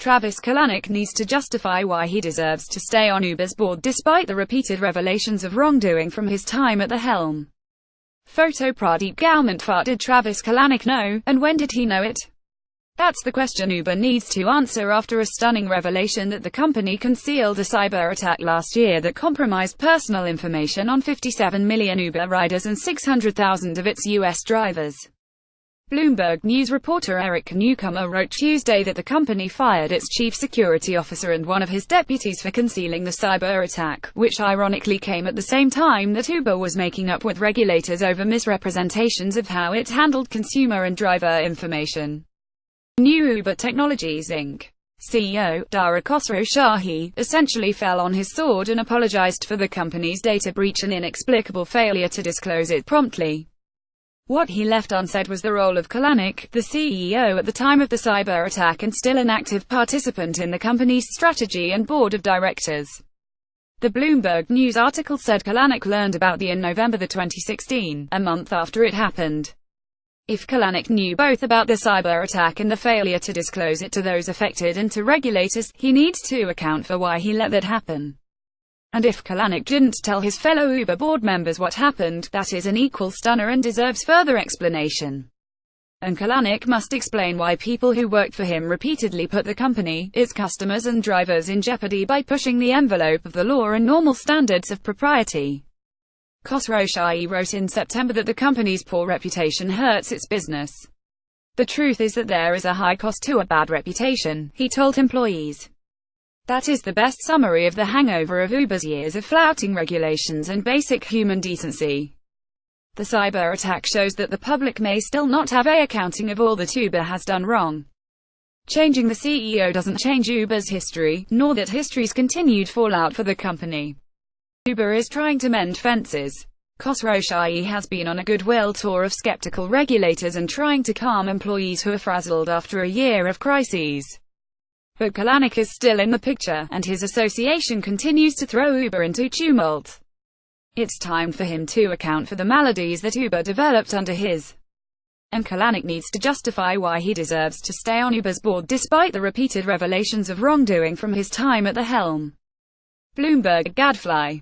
Travis Kalanick needs to justify why he deserves to stay on Uber's board despite the repeated revelations of wrongdoing from his time at the helm. Photo Pradeep GaurMintWhat. Did Travis Kalanick know, and when did he know it? That's the question Uber needs to answer after a stunning revelation that the company concealed a cyber attack last year that compromised personal information on 57 million Uber riders and 600,000 of its U.S. drivers. Bloomberg News reporter Eric Newcomer wrote Tuesday that the company fired its chief security officer and one of his deputies for concealing the cyber attack, which ironically came at the same time that Uber was making up with regulators over misrepresentations of how it handled consumer and driver information. New Uber Technologies Inc. CEO, Dara Khosrowshahi, essentially fell on his sword and apologized for the company's data breach and inexplicable failure to disclose it promptly. What he left unsaid was the role of Kalanick, the CEO at the time of the cyber attack and still an active participant in the company's strategy and board of directors. The Bloomberg News article said Kalanick learned about in November 2016, a month after it happened. If Kalanick knew both about the cyber attack and the failure to disclose it to those affected and to regulators, he needs to account for why he let that happen. And if Kalanick didn't tell his fellow Uber board members what happened, that is an equal stunner and deserves further explanation. And Kalanick must explain why people who worked for him repeatedly put the company, its customers and drivers in jeopardy by pushing the envelope of the law and normal standards of propriety. Khosrowshahi wrote in September that the company's poor reputation hurts its business. The truth is that there is a high cost to a bad reputation, he told employees. That is the best summary of the hangover of Uber's years of flouting regulations and basic human decency. The cyber attack shows that the public may still not have an accounting of all that Uber has done wrong. Changing the CEO doesn't change Uber's history, nor that history's continued fallout for the company. Uber is trying to mend fences. Khosrowshahi has been on a goodwill tour of skeptical regulators and trying to calm employees who are frazzled after a year of crises. But Kalanick is still in the picture, and his association continues to throw Uber into tumult. It's time for him to account for the maladies that Uber developed under his. And Kalanick needs to justify why he deserves to stay on Uber's board despite the repeated revelations of wrongdoing from his time at the helm. Bloomberg Gadfly.